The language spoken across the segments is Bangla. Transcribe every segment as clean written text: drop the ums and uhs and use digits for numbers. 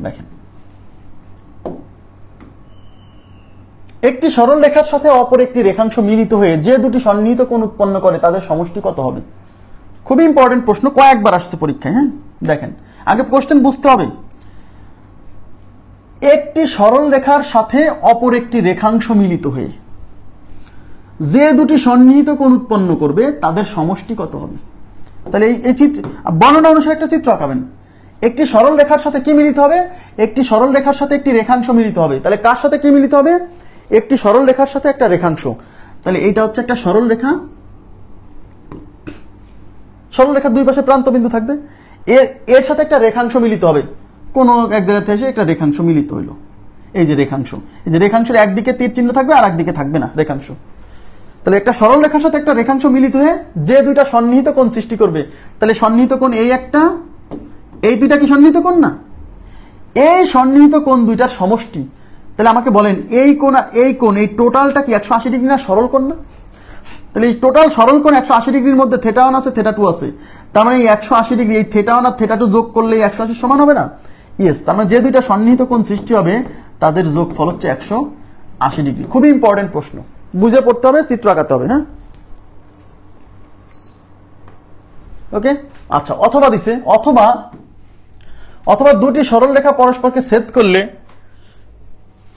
দেখেন, একটি সরল রেখার সাথে অপর একটি রেখাংশ মিলিত হয়ে যে দুটি সন্নিহিত কোণ উৎপন্ন করে তাদের সমষ্টি কত হবে? খুবই ইম্পর্টেন্ট প্রশ্ন, কয়েকবার আসছে পরীক্ষায়। হ্যাঁ, দেখেন আগে কোশ্চেন বুঝতে হবে। একটি সরল রেখার সাথে অপর একটি রেখাংশ মিলিত হয়ে যে দুটি সন্নিহিত কোণ উৎপন্ন করবে তাদের সমষ্টি কত হবে? তাহলে এই চিত্র বর্ণনা অনুসারে একটা চিত্র আঁকাবেন। একটি সরল রেখার সাথে কি মিলিত হবে? একটি সরল রেখার সাথে একটি রেখাংশ মিলিত হবে। তাহলে কার সাথে কি মিলিত হবে? একটি সরল রেখার সাথে একটা রেখাংশ। তাহলে এইটা হচ্ছে একটা সরল রেখা, সরল রেখার দুই পাশে প্রান্ত বিন্দু থাকবে, এর সাথে একটা রেখাংশ মিলিত হবে। কোন এক জায়গা থেকে এসে একটা রেখাংশ মিলিত হইলো, এই যে রেখাংশ, এই যে রেখাংশের একদিকে তীর চিহ্ন থাকবে আর একদিকে থাকবে না রেখাংশ। তাহলে একটা সরল রেখার সাথে একটা রেখাংশ মিলিত হয়ে যে দুইটা সন্নিহিত কোণ সৃষ্টি করবে, তাহলে সন্নিহিত কোণ এই একটা, এই দুইটা কি সন্নিহিত কোণ না? এই সন্নিহিত কোণ দুইটার সমষ্টি। তাহলে আমাকে বলেন এই কোণ আর এই কোণ, এই টোটালটা কি 180 ডিগ্রি না সরল কোণ না? তাহলে এই টোটাল সরল কোণ 180 ডিগ্রির মধ্যে থিটা 1 আছে, থিটা 2 আছে। তার মানে এই 180 ডিগ্রি, এই থিটা 1 আর থিটা 2 যোগ করলে 180 সমান হবে না? ইয়েস, তার মানে যে দুইটা সন্নিহিত কোণ সৃষ্টি হবে তাদের যোগফল হচ্ছে 180 ডিগ্রি। খুবই ইম্পর্টেন্ট প্রশ্ন, বুঝে পড়তে হবে, চিত্র আঁকাতে হবে। হ্যাঁ, ওকে। আচ্ছা, অথবা দিছে, অথবা দুটি সরল রেখা পরস্পরকে ছেদ করলে,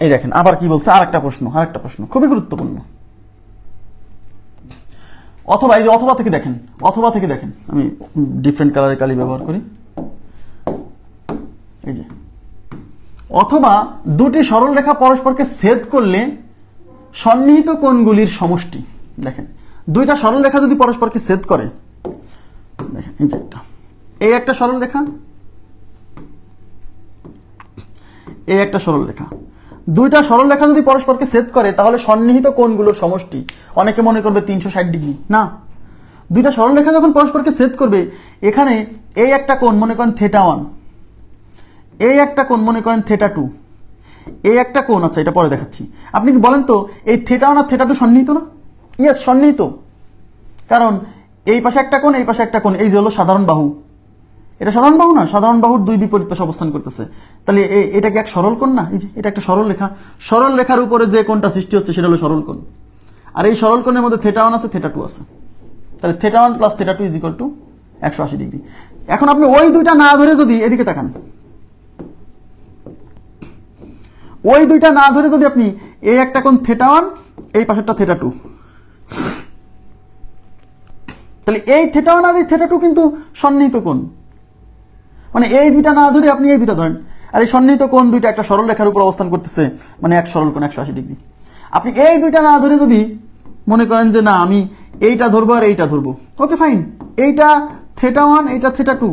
এই দেখেন আবার কি বলছে, আরেকটা প্রশ্ন খুবই গুরুত্বপূর্ণ। অথবা, এই যে অথবা থেকে দেখেন, আমি ডিফারেন্ট কালারের কালি ব্যবহার করি। এই যে অথবা দুটি সরল রেখা পরস্পরকে ছেদ করলে সন্নিহিত কোণগুলির সমষ্টি। দেখেন দুইটা সরল রেখা যদি পরস্পরকে ছেদ করে, দেখেন এই যে এই একটা সরল রেখা, এই একটা সরল রেখা, দুইটা সরল রেখা যদি পরস্পরকে ছেদ করে তাহলে সন্নিহিত কোণগুলোর সমষ্টি। অনেকে মনে করবে 360 ডিগ্রি, না, দুইটা সরল রেখা যখন পরস্পরকে ছেদ করবে, এখানে এই একটা কোণ মনে করেন থিটা 1, এই একটা কোণ মনে করেন থিটা 2, এই একটা কোণ, আচ্ছা এটা পরে দেখাচ্ছি। আপনি কি বলেন তো এই থিটা 1 আর থিটা 2 সন্নিহিত না? ইয়েস, সন্নিহিত। কারণ এই পাশে একটা কোণ, এই পাশে একটা কোণ, এই যে হলো সাধারণ বাহু, এটা সাধারণ বাহু না? সাধারণ বাহুর দুই বিপরীত পাশে অবস্থান করতেছে। তাহলে এটা কি এক সরল কোণ না? এই যে এটা একটা সরল রেখা, সরল রেখার উপরে যে কোণটা সৃষ্টি হচ্ছে সেটা হলো সরল কোণ। আর এই সরল কোণের মধ্যে থিটা 1 আছে, থিটা 2 আছে। তাহলে theta 1 plus theta 2 is equal to 180 degree. এখন আপনি ওই দুইটা না ধরে যদি এদিকে তাকান, ওই দুইটা না ধরে যদি আপনি এই একটা কোণ থিটা 1, এই পাশেরটা থিটা 2, তাহলে এই থিটা 1 আর এই থিটা 2 কিন্তু সন্নিহিত কোণ। মানে এই দুইটা না ধরে আপনি এই দুইটা ধরেন, আর এই সন্নিহিত কোণ দুইটা একটা সরল রেখার উপর অবস্থান করতেছে, মানে এক সরল কোণ 180 ডিগ্রি। আপনি এই দুইটা না ধরে যদি মনে করেন যে না আমি এইটা ধরবো আর এইটা ধরবো, ওকে ফাইন, এইটা থিটা 1, এইটা থিটা 2,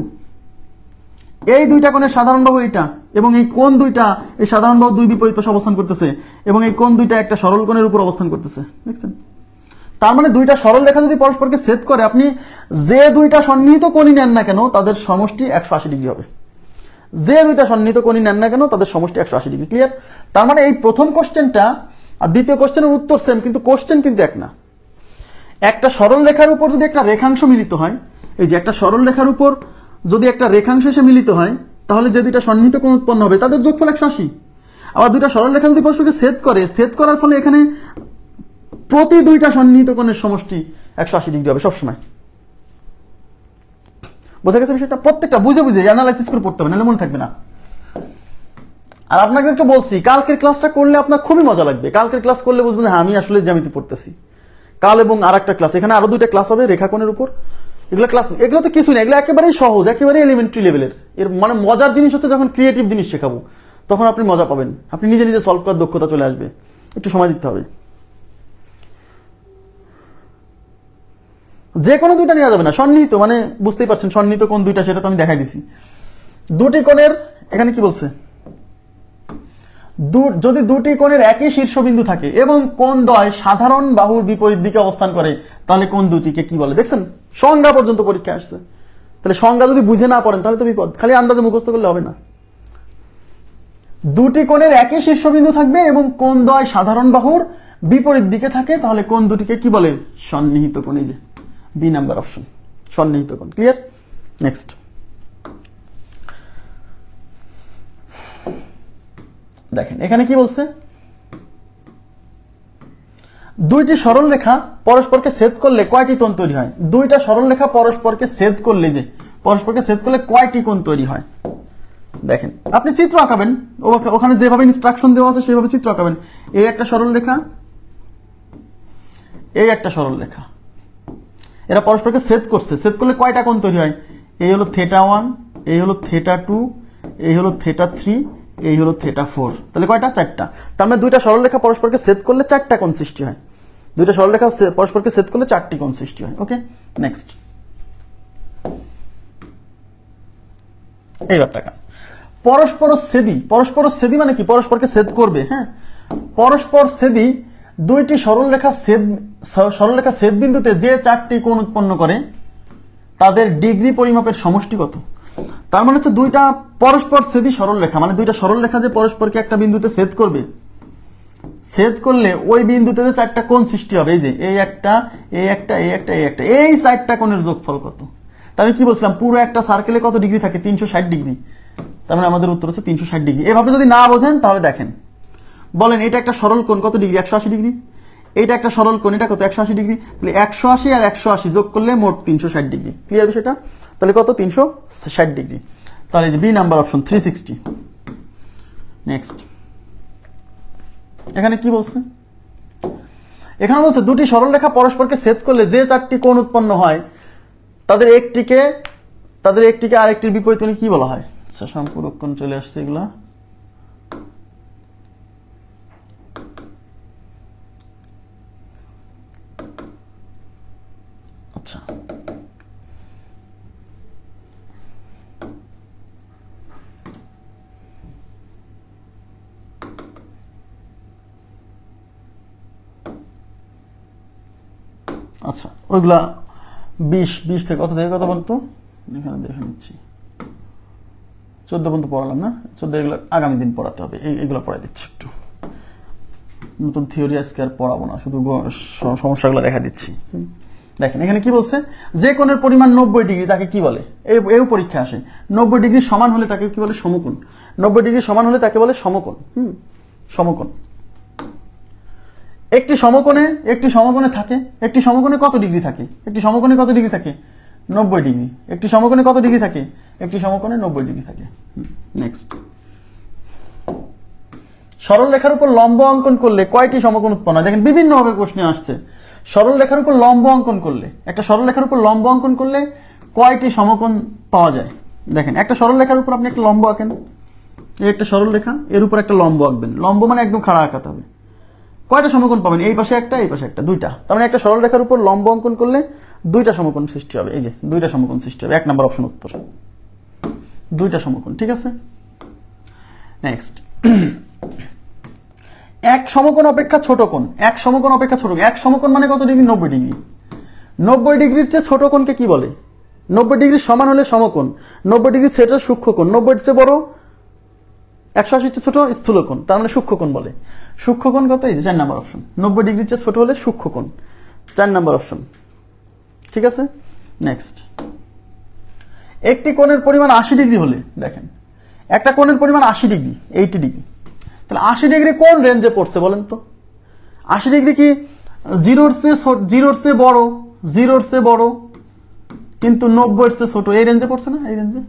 এই দুইটা কোণের সাধারণ বাহু এইটা, এবং এই কোণ দুইটা এই সাধারণ বাহু দুই বিপরীত পাশে অবস্থান করতেছে, এবং এই কোণ দুইটা একটা সরল কোণের উপর অবস্থান করতেছে, দেখছেন? তার মানে দুইটা সরল রেখা যদি পরস্পরকে ছেদ করে, আপনি যে দুইটা সন্নিহিত কোণই নেন না কেন তাদের সমষ্টি 180 ডিগ্রি হবে। যে দুইটা সন্নিহিত কোণই নেন না কেন তাদের সমষ্টি 180 ডিগ্রি। ক্লিয়ার? তার মানে এই প্রথম কোশ্চেনটা আর দ্বিতীয় কোশ্চেনের উত্তর সেম, কিন্তু কোশ্চেন কিন্তু এক না। একটা সরল রেখার উপর যদি একটা রেখাংশ মিলিত হয়, এই যে একটা সরল রেখার উপর যদি একটা রেখাংশ এসে মিলিত হয়, তাহলে যে দুইটা সন্নিহিত কোণ উৎপন্ন হবে তাদের যোগফল 180। আবার দুইটা সরল রেখা যদি পরস্পরকে ছেদ করে, ছেদ করার ফলে এখানে প্রতি দুইটা সন্নিহিত কোণের সমষ্টি 180 ডিগ্রি হবে সবসময়। বোঝা গেছে বিষয়টা? প্রত্যেকটা বুঝে বুঝে অ্যানালাইসিস করে পড়তে হবে, নাহলে মনে থাকবে না। আর আপনাদেরকে বলছি কালকের ক্লাসটা করলে আপনার খুবই মজা লাগবে। কালকের ক্লাস করলে বুঝবেন হ্যাঁ আমি আসলে জ্যামিতি পড়তেছি। কাল এবং আরেকটা ক্লাস, এখানে আরো দুইটা ক্লাস হবে রেখাকোণের উপর। এগুলো ক্লাস, এগুলো তো কিছুই না, এগুলো একেবারেই সহজ, একেবারে এলিমেন্টারি লেভেলের। এর মানে মজার জিনিস হচ্ছে যখন ক্রিয়েটিভ জিনিস শেখাবো তখন আপনি মজা পাবেন, আপনি নিজে নিজে সলভ করার দক্ষতা চলে আসবে। একটু সময় দিতে হবে। যে কোনো দুইটা নেওয়া যাবে না, সন্নিহিত মানে বুঝতেই পারছেন সন্নিহিত কোণ দুইটা, সেটা তো আমি দেখাই দিছি। দুটি কোণের এখানে কি বলছে, যদি দুটি কোণের একই শীর্ষবিন্দু থাকে এবং কোণ দ্বয় সাধারণ বাহুর বিপরীত দিকে অবস্থান করে তাহলে কোণ দুটিকে কি বলে? দেখছেন সংজ্ঞা পর্যন্ত পরীক্ষা আসছে। তাহলে সংজ্ঞা যদি বুঝে না পড়েন তাহলে তো বিপদ, খালি আন্দাজে মুখস্থ করলে হবে না। দুটি কোণের একই শীর্ষবিন্দু থাকবে এবং কোণ দ্বয় সাধারণ বাহুর বিপরীত দিকে থাকে তাহলে কোণ দুটিকে কি বলে? সন্নিহিত কোণ। এই যে বি নাম্বার অপশন, সন্নিহিত কোণ। ক্লিয়ার? নেক্সট দেখেন এখানে কি বলছে, দুইটি সরল রেখা পরস্পরকে ছেদ করলে কয়টি কোণ তৈরি হয়। দুইটা সরল রেখা পরস্পরকে ছেদ করলে, যে পরস্পরকে ছেদ করলে কয়টি কোণ তৈরি হয়। দেখেন আপনি চিত্র আঁকাবেন, ওখানে যেভাবে ইনস্ট্রাকশন দেওয়া আছে সেভাবে চিত্র আঁকাবেন। এই একটা সরল রেখা, এই একটা সরল রেখা, এরা পরস্পরকে ছেদ করছে, ছেদ করলে কয়টা কোণ তৈরি হয়। এই হলো θ1, এই হলো θ2, এই হলো θ3, এই হলো θ4। তাহলে কয়টা? চারটা। তার মানে দুইটা সরল রেখা পরস্পরকে ছেদ করলে চারটা কোণ সৃষ্টি হয়। দুইটা সরল রেখা পরস্পরকে ছেদ করলে চারটি কোণ সৃষ্টি হয়। ওকে, নেক্সট। এইবার তাকান, পরস্পরচ্ছেদী মানে কি? পরস্পরকে ছেদ করবে। হ্যাঁ, পরস্পরচ্ছেদী দুইটি সরল রেখা ছেদ বিন্দুতে যে চারটি কোণ উৎপন্ন করে তাদের ডিগ্রি পরিমাপের সমষ্টি কত? তার মানে হচ্ছে দুইটা পরস্পরচ্ছেদী সরল রেখা, মানে দুইটা সরল রেখা যে পরস্পরকে একটা বিন্দুতে ছেদ করবে, ছেদ করলে ওই বিন্দুতে যে চারটা কোণ সৃষ্টি হবে, এই যে এই একটা, এই একটা, এই একটা, এই একটা, এই চারটা কোণের যোগফল কত? তাহলে কি বলছিলাম, পুরো একটা সার্কেলে কত ডিগ্রি থাকে? 360 ডিগ্রি। তার মানে আমাদের উত্তর হচ্ছে 360 ডিগ্রি। এভাবে যদি না বোঝেন তাহলে দেখেন, বলেন এটা একটা সরল কোণ কত ডিগ্রি? 180 ডিগ্রি। এটা একটা সরল কোণ, এটা কত? 180 ডিগ্রি। তাহলে 180 আর 180 যোগ করলে মোট 360 ডিগ্রি। ক্লিয়ার বিষয়টা? তাহলে কত? 360 ডিগ্রি। তাহলে বি নাম্বার অপশন 360। নেক্সট, এখানে কি বলছে? এখানে বলছে দুটি সরল রেখা পরস্পরকে ছেদ করলে যে চারটি কোণ উৎপন্ন হয় তাদের একটিকে আরেকটির বিপরীত কোণে কি বলা হয়? আচ্ছা, সম্পূরক কোণ চলে আসছে এগুলা। আচ্ছা, আচ্ছা, ওইগুলা 20 থেকে কত বলতো? এখানে দেখে নিচ্ছি, 14 পর্যন্ত পড়ালাম না? 14 এগুলো আগামী দিন পড়াতে হবে, এগুলো পড়াই দিচ্ছি। একটু নতুন থিওরি আজকে আর পড়াবো না, শুধু সমস্যাগুলো দেখা দিচ্ছি। দেখেন এখানে কি বলছে, যে কোণের পরিমাণ 90 ডিগ্রি তাকে কি বলে? এই পরীক্ষা আসে। 90 ডিগ্রি সমান হলে তাকে কি বলে? সমকোণ। 90 ডিগ্রি সমান হলে তাকে বলে সমকোণ। সমকোণ। একটি সমকোণে থাকে, একটি সমকোণে কত ডিগ্রি থাকে? একটি সমকোণে কত ডিগ্রি থাকে? 90 ডিগ্রি। একটি সমকোণে কত ডিগ্রি থাকে? একটি সমকোণে 90 ডিগ্রি থাকে। নেক্সট, সরল রেখার উপর লম্ব অঙ্কন করলে কয়টি সমকোণ উৎপন্ন হয়? দেখেন বিভিন্ন ভাবে প্রশ্নে আসছে। সরল রেখার উপর লম্ব অঙ্কন করলে, একটা সরল রেখার উপর লম্ব অঙ্কন করলে কয়টি সমকোণ পাওয়া যায়? দেখেন একটা সরল রেখার উপর আপনি একটা লম্ব আঁকেন, এই একটা সরল রেখা, এর উপর একটা লম্ব আঁকবেন। লম্ব মানে একদম খাড়া আঁকাতে হবে। কয়টা সমকোণ পাবেন? এই পাশে একটা, এই পাশে একটা, দুইটা। তার মানে একটা সরল রেখার উপর লম্ব অঙ্কন করলে দুইটা সমকোণ সৃষ্টি হবে। এই যে দুইটা সমকোণ সৃষ্টি হবে। 1 নম্বর অপশন উত্তর, দুইটা সমকোণ। ঠিক আছে, নেক্সট। এক সমকোণ অপেক্ষা ছোট কোণ, এক সমকোণ অপেক্ষা ছোট, এক সমকোণ মানে কত ডিগ্রি? 90 ডিগ্রি। 90 ডিগ্রির চেয়ে ছোট কোণকে কি বলে? 90 ডিগ্রি সমান হলে সমকোণ, 90 ডিগ্রি সেটা সূক্ষ্মকোণ, 90 এর চেয়ে বড় 180 চেয়ে ছোট স্থূলকোণ, তার মানে সূক্ষ্মকোণ বলে। সূক্ষ্মকোণ কত? এই যে 4 নম্বর অপশন। 90 ডিগ্রির চেয়ে ছোট হলে সূক্ষ্মকোণ, 4 নম্বর অপশন। ঠিক আছে, নেক্সট। একটি কোণের পরিমাণ 80 ডিগ্রি হলে, দেখেন একটা কোণের পরিমাণ 80 ডিগ্রি, 80 ডিগ্রি, তাহলে 80 ডিগ্রি কোন রেঞ্জে পড়ছে বলেন তো? 80 ডিগ্রি কি জিরোর চেয়ে বড়, জিরোর চেয়ে বড় কিন্তু 90 এর চেয়ে ছোট, এই রেঞ্জে পড়ছে না? এই রেঞ্জে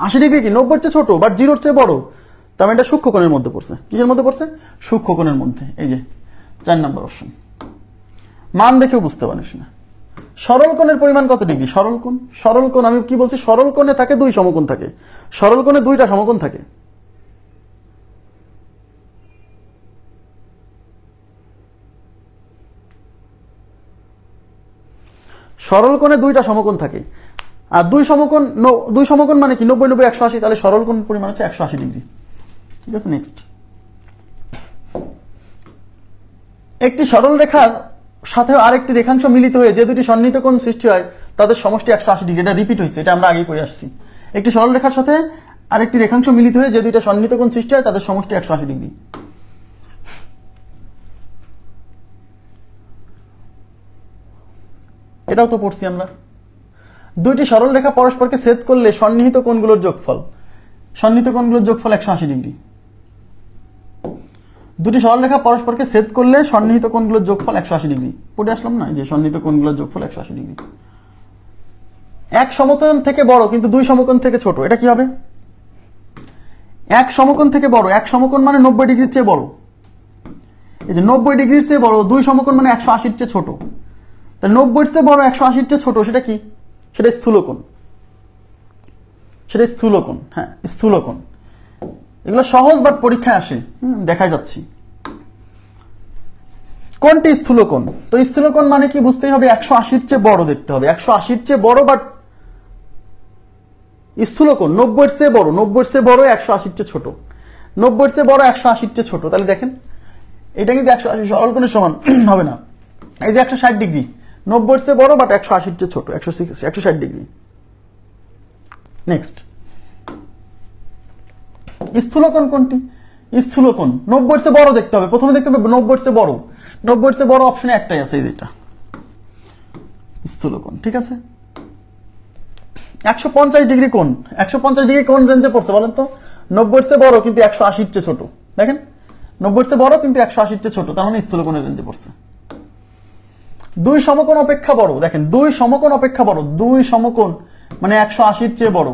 80 ডিগ্রি কি 90 এর চেয়ে ছোট বাট জিরোর চেয়ে বড়, তার মানে এটা সূক্ষ্মকোণের মধ্যে পড়ছে। কিসের মধ্যে পড়ছে? সূক্ষ্মকোণের মধ্যে। এই যে 4 নম্বর অপশন। মান দেখেও বুঝতে পারিস না। সরল কোণের পরিমাণ কত ডিগ্রি? সরল কোণ আমি কি বলছি? সরল কোণে থাকে 2 সমকোণ থাকে, সরল কোণে 2টা সমকোণ থাকে। সরল কোণে 2টা সমকোণ থাকে, আর 2 সমকোণ মানে কি? 90 90 180, তাহলে সরল কোণের পরিমাণ হচ্ছে 180 ডিগ্রি। ঠিক আছে, নেক্সট। একটি সরল রেখার সাথে আরেকটি রেখাংশ মিলিত হয়ে যে দুটি সন্নিহিত কোণ সৃষ্টি হয় তাদের সমষ্টি 180 ডিগ্রি। এটা রিপিট হয়েছে, এটা আমরা আগেই করে আসছি। একটি সরল রেখার সাথে আরেকটি রেখাংশ মিলিত হয়ে যে দুইটা সন্নিহিত কোণ সৃষ্টি হয় তাদের সমষ্টি 180 ডিগ্রি। এটাও তো পড়ছি আমরা। দুইটি সরল রেখা পরস্পরকে ছেদ করলে সন্নিহিত কোণগুলোর যোগফল 180 ডিগ্রি। দুটি সরলরেখা পরস্পরকে ছেদ করলে সন্নিহিত কোণগুলোর যোগফল 180 ডিগ্রি। পড়ে আসলাম না যে সন্নিহিত কোণগুলোর যোগফল 180 ডিগ্রি। এক সমকোণ থেকে বড় কিন্তু দুই সমকোণ থেকে ছোট, এটা কি হবে? এক সমকোণ থেকে বড়, এক সমকোণ মানে 90 ডিগ্রির চেয়ে বড়। এই যে 90 ডিগ্রির চেয়ে বড়, দুই সমকোণ মানে 180-র চেয়ে ছোট। তাহলে 90-র চেয়ে বড় 180-র চেয়ে ছোট, সেটা কি? সেটা স্থূলকোণ। সেটা স্থূলকোণ, হ্যাঁ স্থূলকোণ। এগুলো সহজ বাট পরীক্ষায় আসে, দেখাই যাচ্ছি। কোনটি স্থূলকোণ? তো স্থূলকোণ মানে কি বুঝতেই হবে, 180-র চেয়ে বড় দেখতে হবে। 180-র চেয়ে বড় বাট স্থূলকোণ। 90-র চেয়ে বড়, 90-র চেয়ে বড় 180-র চেয়ে ছোট, 90-র চেয়ে বড় 180-র চেয়ে ছোট। তাহলে দেখেন এটা কিন্তু 180 সরলকোণের সমান হবে না। এই যে 160 ডিগ্রি, 90-র চেয়ে বড় বাট 180-র চেয়ে ছোট, 160 ডিগ্রি। নেক্সট, স্থূলকোণ কোনটি? স্থূলকোণ 90-র চেয়ে বড় দেখতে হবে। প্রথমে দেখতে হবে 90-র চেয়ে বড়। 90-র চেয়ে বড় অপশনে একটাই আছে, এই যেটা স্থূলকোণ। ঠিক আছে, 150 ডিগ্রি কোণ। 150 ডিগ্রি কোণ রেঞ্জে পড়ছে বলেন তো? 90-র চেয়ে বড় কিন্তু 180-র চেয়ে ছোট। দেখেন 90-র চেয়ে বড় কিন্তু 180-র চেয়ে ছোট, তার মানে স্থূলকোণের রেঞ্জে পড়ছে। দুই সমকোণ অপেক্ষা বড়, দেখেন দুই সমকোণ অপেক্ষা বড়, দুই সমকোণ মানে 180-র চেয়ে বড়।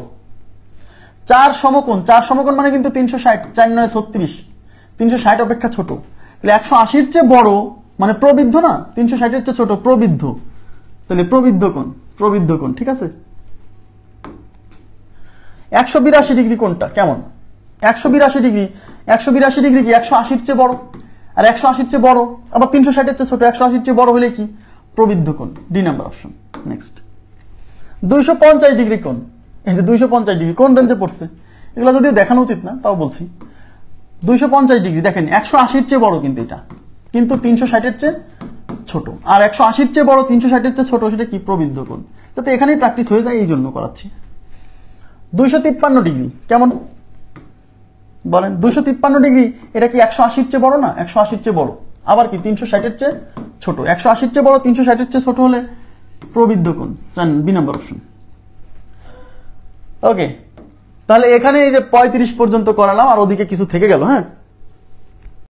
চার সমকোণ, চার সমকোণ মানে কিন্তু 360, 4 9 36, 360 অপেক্ষা ছোট। তাহলে 180-র চেয়ে বড় মানে প্রবৃদ্ধ না, 360-এর চেয়ে ছোট প্রবৃদ্ধ। তাহলে প্রবৃদ্ধ কোণ, প্রবৃদ্ধ কোণ। ঠিক আছে, 182 ডিগ্রি কোণটা কেমন? 182 ডিগ্রি, 182 ডিগ্রি কি 180-র চেয়ে বড়, আর 180-র চেয়ে বড় আবার 360-এর চেয়ে ছোট, 180-র চেয়ে বড় হলে কি? প্রবৃদ্ধ কোণ, D number option. Next, 250 degree কোণ। এই যে 250 ডিগ্রি কোন রেঞ্জে পড়ছে, এগুলো যদিও দেখানো উচিত না তাও বলছি। 250 ডিগ্রি দেখেন 180-র চেয়ে বড় কিন্তু এটা, কিন্তু 360-এর চেয়ে ছোট। আর 180-র চেয়ে বড় 360-এর চেয়ে ছোট, সেটা কি? প্রবৃদ্ধ কোণ। যাতে এখানেই প্র্যাকটিস হয়ে যায় এই জন্য করাচ্ছি। 253 ডিগ্রি কেমন বলেন? 253 ডিগ্রি এটা কি 180-র চেয়ে বড় না? 180-র চেয়ে বড়, আবার কি 360-এর চেয়ে ছোট। 180-র চেয়ে বড় 360-এর চেয়ে ছোট হলে প্রবৃদ্ধ কোণ, জানেন, বি নাম্বার অপশন। ওকে, তাহলে এখানে এই যে 35 পর্যন্ত করালাম, আর ওদিকে কিছু থেকে গেল। হ্যাঁ,